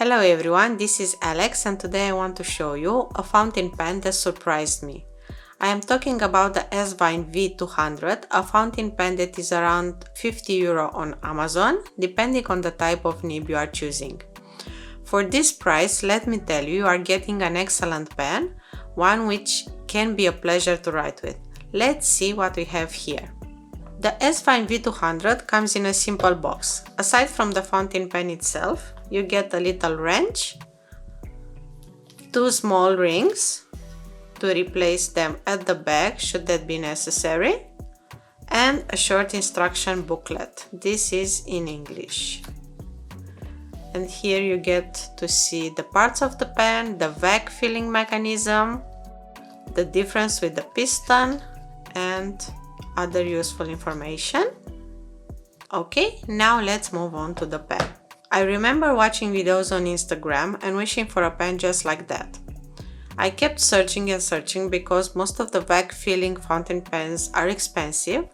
Hello everyone, this is Alex and today I want to show you a fountain pen that surprised me. I am talking about the Asvine V200, a fountain pen that is around €50 on Amazon, depending on the type of nib you are choosing. For this price, let me tell you, you are getting an excellent pen, one which can be a pleasure to write with. Let's see what we have here. The Asvine V200 comes in a simple box. Aside from the fountain pen itself, you get a little wrench, two small rings to replace them at the back should that be necessary, and a short instruction booklet. This is in English. And here you get to see the parts of the pen, the vac filling mechanism, the difference with the piston, and other useful information. Okay, now let's move on to the pen. I remember watching videos on Instagram and wishing for a pen just like that. I kept searching and searching because most of the vac filling fountain pens are expensive,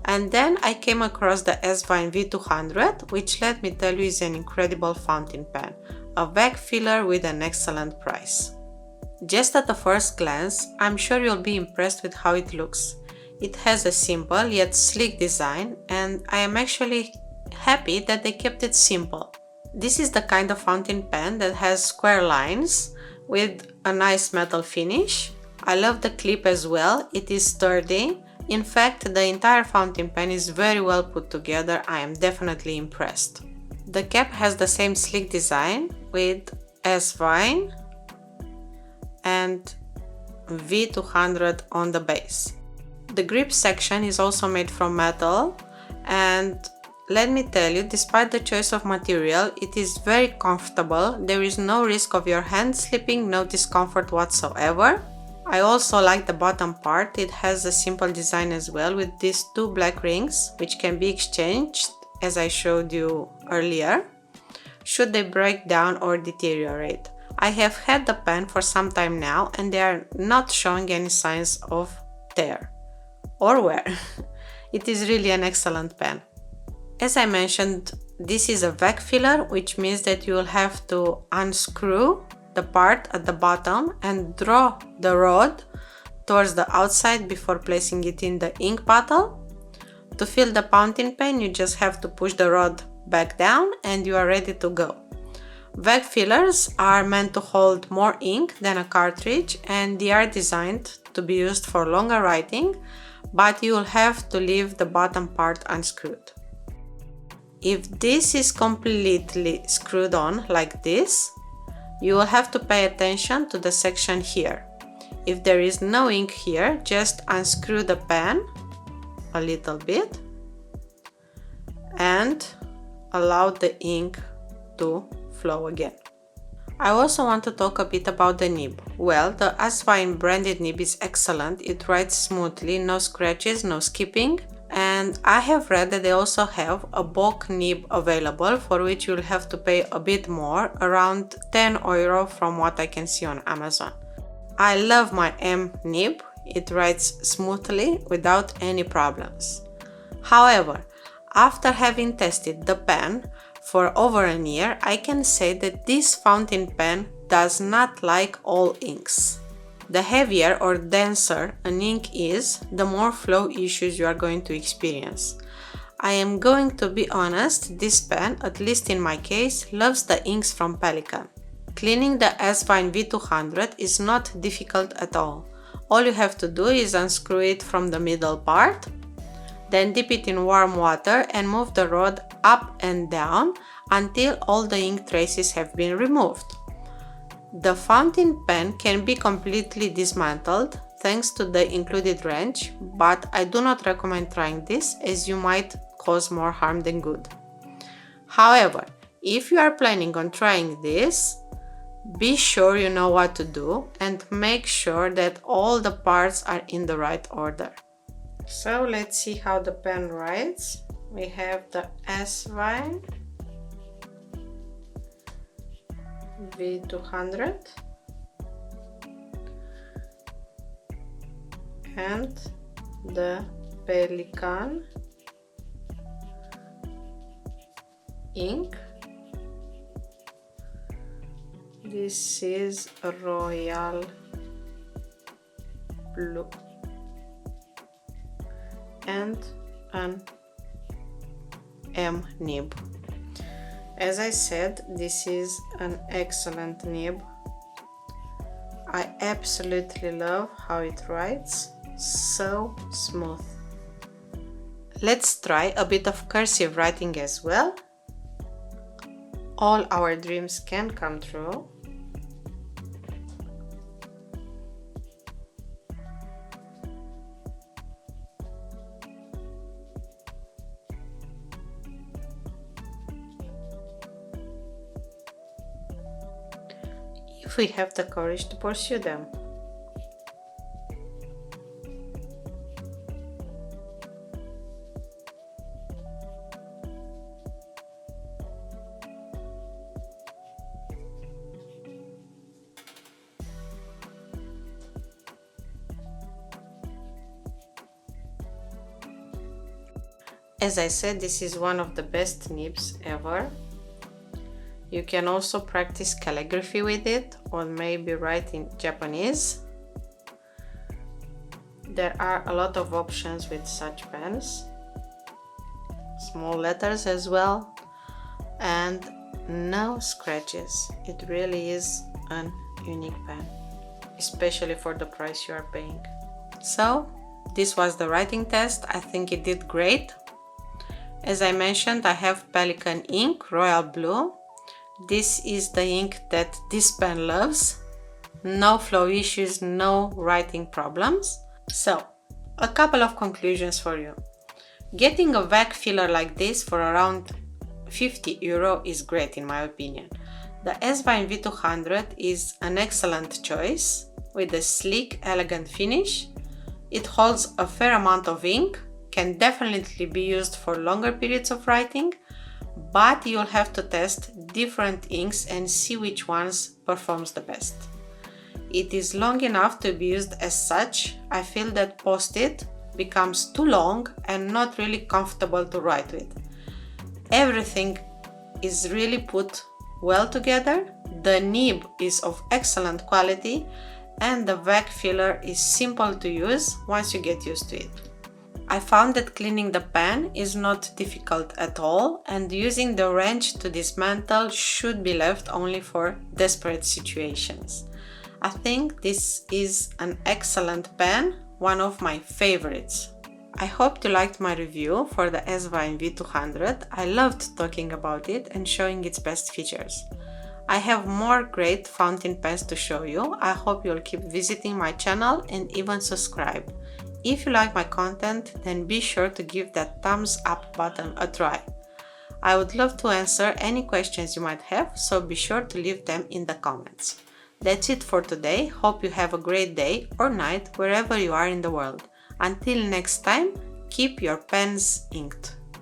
and then I came across the Asvine V200, which let me tell you is an incredible fountain pen, a vac filler with an excellent price. Just at the first glance, I'm sure you'll be impressed with how it looks. It has a simple yet sleek design, and I am actually happy that they kept it simple. This is the kind of fountain pen that has square lines with a nice metal finish. I love the clip as well, it is sturdy. In fact, the entire fountain pen is very well put together. I am definitely impressed. The cap has the same sleek design with Asvine and V200 on the base. The grip section is also made from metal, and let me tell you, despite the choice of material, it is very comfortable. There is no risk of your hand slipping, no discomfort whatsoever. I also like the bottom part. It has a simple design as well with these two black rings which can be exchanged, as I showed you earlier, should they break down or deteriorate. I have had the pen for some time now and they are not showing any signs of tear or wear. It is really an excellent pen. As I mentioned, this is a vac filler, which means that you will have to unscrew the part at the bottom and draw the rod towards the outside before placing it in the ink bottle. To fill the fountain pen, you just have to push the rod back down and you are ready to go. Vac fillers are meant to hold more ink than a cartridge, and they are designed to be used for longer writing, but you will have to leave the bottom part unscrewed. If this is completely screwed on like this, you will have to pay attention to the section here. If there is no ink here, just unscrew the pen a little bit and allow the ink to flow again. I also want to talk a bit about the nib. Well, the Asvine branded nib is excellent. It writes smoothly, no scratches, no skipping. And I have read that they also have a bulk nib available, for which you'll have to pay a bit more, around €10 from what I can see on Amazon. I love my M nib. It writes smoothly without any problems. However, after having tested the pen for over a year, I can say that this fountain pen does not like all inks. The heavier or denser an ink is, the more flow issues you are going to experience. I am going to be honest, this pen, at least in my case, loves the inks from Pelikan. Cleaning the Asvine V200 is not difficult at all. All you have to do is unscrew it from the middle part, then dip it in warm water and move the rod up and down until all the ink traces have been removed. The fountain pen can be completely dismantled thanks to the included wrench, but I do not recommend trying this as you might cause more harm than good. However, if you are planning on trying this, be sure you know what to do and make sure that all the parts are in the right order. So let's see how the pen writes. We have the Asvine V200 and the Pelikan ink This is a royal blue and an M nib. As I said, this is an excellent nib. I absolutely love how it writes, so smooth. Let's try a bit of cursive writing as well. All our dreams can come true. If we have the courage to pursue them. As I said, this is one of the best nibs ever. You can also practice calligraphy with it, or maybe write in Japanese. There are a lot of options with such pens. Small letters as well, and no scratches. It really is an unique pen, especially for the price you are paying. So, this was the writing test. I think it did great. As I mentioned, I have Pelikan ink, royal blue. This is the ink that this pen loves. No flow issues, no writing problems. So, a couple of conclusions for you. Getting a VAC filler like this for around 50 euro is great in my opinion. The Asvine V200 is an excellent choice with a sleek, elegant finish. It holds a fair amount of ink, can definitely be used for longer periods of writing, but you'll have to test different inks and see which ones performs the best. It is long enough to be used as such. I feel that post-it becomes too long and not really comfortable to write with. Everything is really put well together, the nib is of excellent quality, and the VAC filler is simple to use once you get used to it. I found that cleaning the pen is not difficult at all, and using the wrench to dismantle should be left only for desperate situations. I think this is an excellent pen, one of my favorites. I hope you liked my review for the Asvine V200. I loved talking about it and showing its best features. I have more great fountain pens to show you. I hope you'll keep visiting my channel and even subscribe. If you like my content, then be sure to give that thumbs up button a try. I would love to answer any questions you might have, so be sure to leave them in the comments. That's it for today. Hope you have a great day or night wherever you are in the world. Until next time, keep your pens inked.